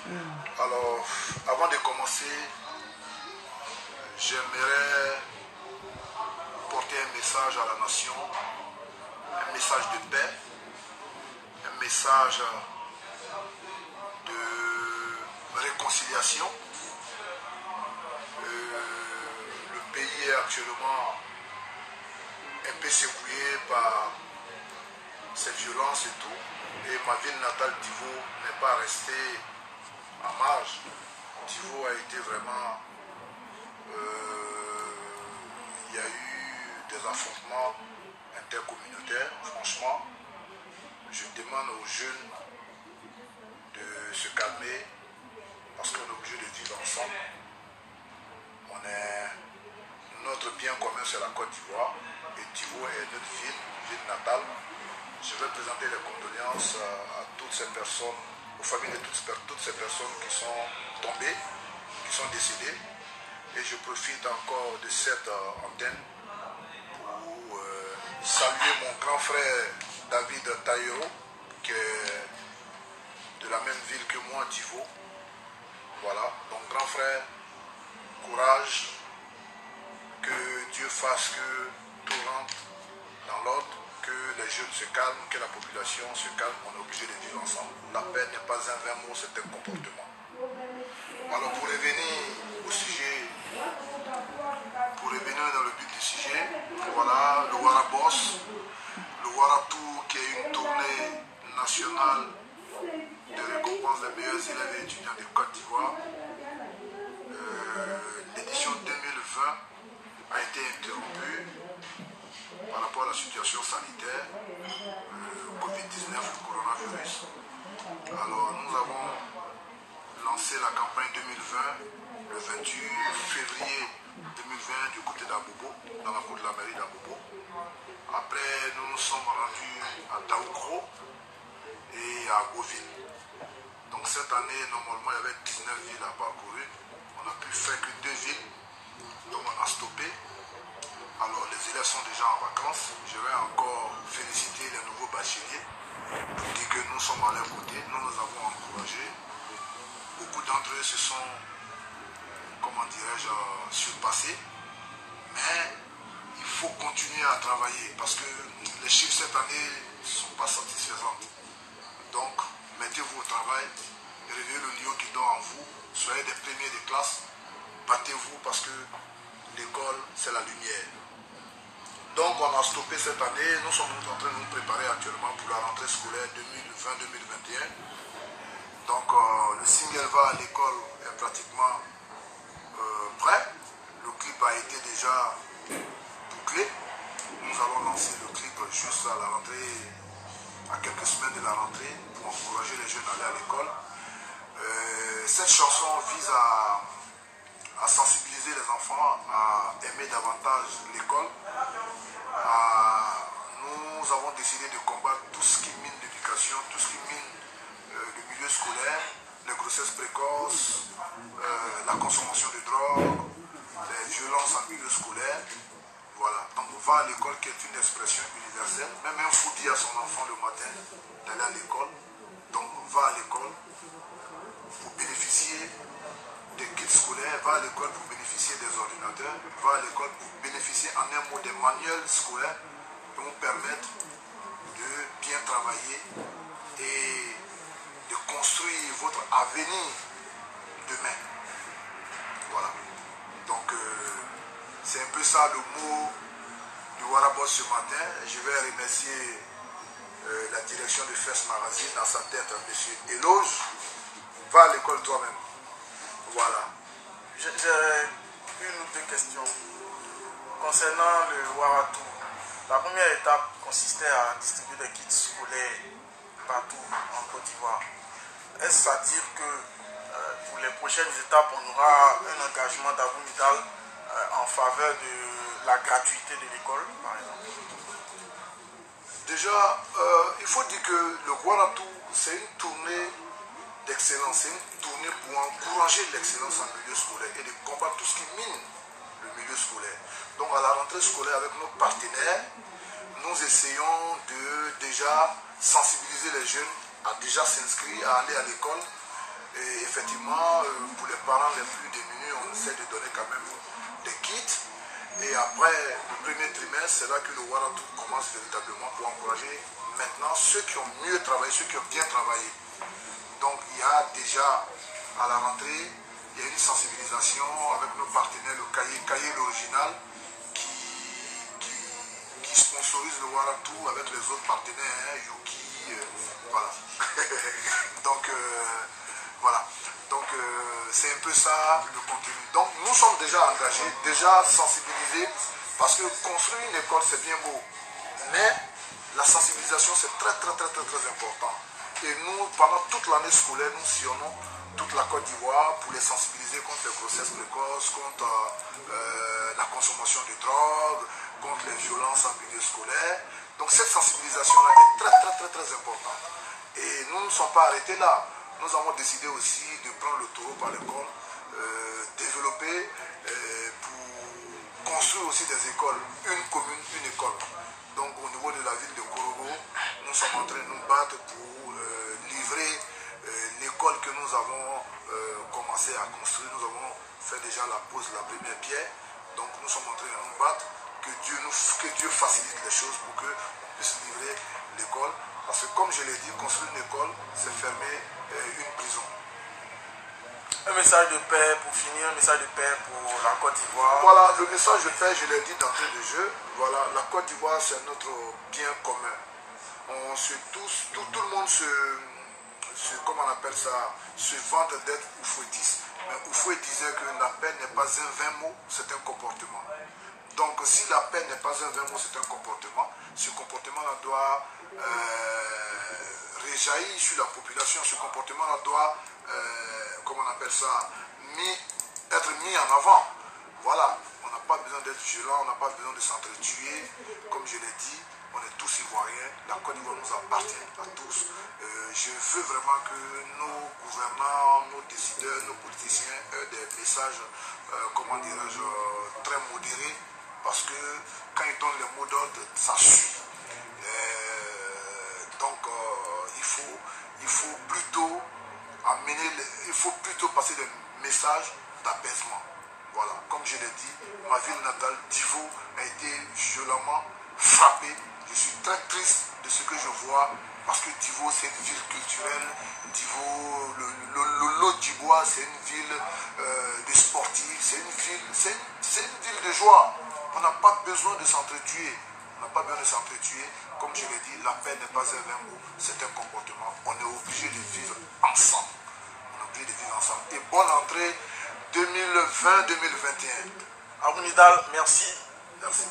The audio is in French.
Alors, avant de commencer, j'aimerais porter un message à la nation, un message de paix, un message de réconciliation. Le pays est actuellement un peu secoué par ces violences et tout. Et ma ville natale, Divo, n'est pas restée en marge. Divo a été vraiment... il y a eu des affrontements intercommunautaires. Franchement, je demande aux jeunes de se calmer parce qu'on est obligé de vivre ensemble. Notre bien commun, c'est la Côte d'Ivoire. Et Divo est notre ville natale. Je vais présenter les condoléances à toutes ces personnes, aux familles de toutes ces personnes qui sont tombées, qui sont décédées. Et je profite encore de cette antenne pour saluer mon grand frère David Taïro, qui est de la même ville que moi, Divo. Voilà, donc grand frère, courage, que Dieu fasse que tout rentre dans l'ordre, que les jeunes se calment, que la population se calme, on est obligé de vivre ensemble. La paix n'est pas un vain mot, c'est un comportement. Alors pour revenir au sujet, pour revenir dans le but du sujet, voilà le Warabos, le Waratou qui est une tournée nationale de récompense des meilleurs élèves et étudiants de Côte d'Ivoire. L'édition 2020 a été interrompue par rapport à la situation sanitaire, Covid-19, le coronavirus. Alors nous avons lancé la campagne 2020 le 28 février 2020 du côté d'Abobo, dans la cour de la mairie d'Abobo. Après, nous nous sommes rendus à Taoukro et à Goville. Donc cette année, normalement, il y avait 19 villes à parcourir. On n'a pu faire que 2 villes, donc on a stoppé. Alors les élèves sont déjà en vacances. Je vais encore féliciter les nouveaux bacheliers pour dire que nous sommes à leur côté. Nous avons encouragé. Beaucoup d'entre eux se sont, comment dirais-je, surpassés. Mais il faut continuer à travailler parce que les chiffres cette année ne sont pas satisfaisants. Donc, mettez-vous au travail, réveillez le lion qui dort en vous, soyez des premiers de classe, battez-vous parce que l'école, c'est la lumière. Donc, on a stoppé cette année, nous sommes en train de nous préparer actuellement pour la rentrée scolaire 2020-2021. Donc, le single va à l'école est pratiquement prêt. Le clip a été déjà bouclé. Nous allons lancer le clip juste à la rentrée, à quelques semaines de la rentrée, pour encourager les jeunes à aller à l'école. Cette chanson vise à sensibiliser les enfants à aimer davantage l'école. Nous avons décidé de combattre tout ce qui mine l'éducation, tout ce qui mine le milieu scolaire, les grossesses précoces, la consommation de drogue, les violences en milieu scolaire. Voilà, donc va à l'école qui est une expression universelle. Même un fou dit à son enfant le matin d'aller à l'école. Donc va à l'école pour bénéficier des kits scolaires, va à l'école pour bénéficier des ordinateurs, va à l'école pour bénéficier en un mot des manuels scolaires qui vont permettre de bien travailler et de construire votre avenir demain. Voilà. Donc c'est un peu ça le mot du Warabos ce matin. Je vais remercier la direction de First Magazine, dans sa tête, M. Eloge. Va à l'école toi-même. Voilà. J'ai une ou deux questions. Concernant le Waratou, la première étape consistait à distribuer des kits scolaires partout en Côte d'Ivoire. Est-ce à dire que pour les prochaines étapes, on aura un engagement d'Abou Midal en faveur de la gratuité de l'école, par exemple? Déjà, il faut dire que le Waratou, c'est une tournée d'excellence, c'est une tournée pour encourager l'excellence en milieu scolaire et de combattre tout ce qui mine le milieu scolaire. Donc à la rentrée scolaire avec nos partenaires, nous essayons de déjà sensibiliser les jeunes à déjà s'inscrire, à aller à l'école. Et effectivement, pour les parents les plus démunis, on essaie de donner quand même des kits. Et après le premier trimestre, c'est là que le Waratou commence véritablement pour encourager maintenant ceux qui ont mieux travaillé, ceux qui ont bien travaillé. Donc il y a déjà à la rentrée, il y a une sensibilisation avec nos partenaires, le cahier l'original, qui sponsorise le Waratou avec les autres partenaires, hein, Yuki, voilà. Donc voilà. Donc c'est un peu ça le contenu. Donc nous sommes déjà engagés, déjà sensibilisés, parce que construire une école c'est bien beau, mais la sensibilisation c'est très important. Et nous, pendant toute l'année scolaire, nous sillonnons toute la Côte d'Ivoire pour les sensibiliser contre les grossesses précoces, contre la consommation de drogue, contre les violences en milieu scolaire. Donc cette sensibilisation-là est très importante. Et nous ne sommes pas arrêtés là. Nous avons décidé aussi de prendre le taureau par les cornes, développer pour construire aussi des écoles, une commune, une école. Donc au niveau de la ville de Korogo, nous sommes en train de nous battre pour livrer l'école que nous avons commencé à construire. Nous avons fait déjà la pose de la première pierre. Donc nous sommes en train de nous battre, que Dieu facilite les choses pour qu'on puisse livrer l'école. Parce que comme je l'ai dit, construire une école, c'est fermer une prison. Un message de paix pour finir, un message de paix pour la Côte d'Ivoire. Voilà, le message de paix, je l'ai dit d'entrée de jeu. Voilà, la Côte d'Ivoire, c'est notre bien commun. On se tous, tout le monde comment on appelle ça, se vante d'être oufouetiste. Mais Oufouet disait que la paix n'est pas un vain mot, c'est un comportement. Donc si la paix n'est pas un vain mot, c'est un comportement. Ce comportement-là doit réjaillir sur la population. Ce comportement-là doit, comment on appelle ça, être mis en avant. Voilà, on n'a pas besoin d'être violent, on n'a pas besoin de s'entretuer. Comme je l'ai dit, on est tous ivoiriens. La Côte d'Ivoire nous appartient à tous. Je veux vraiment que nos gouvernants, nos décideurs, nos politiciens aient des messages, comment dirais-je, très modérés. Parce que quand ils donnent les mots d'ordre, ça suit. Donc il faut plutôt passer des messages d'apaisement. Voilà, comme je l'ai dit, ma ville natale, Divo, a été violemment frappée. Je suis très triste de ce que je vois, parce que Divo, c'est une ville culturelle. Divo, le lot du bois, c'est une ville de sportifs, c'est une ville de joie. On n'a pas besoin de s'entretuer. On n'a pas besoin de s'entretuer. Comme je l'ai dit, la paix n'est pas un vain mot, c'est un comportement. On est obligé de vivre ensemble. On est obligé de vivre ensemble. Et bonne entrée 2020-2021. Abou Nidal, merci. Merci.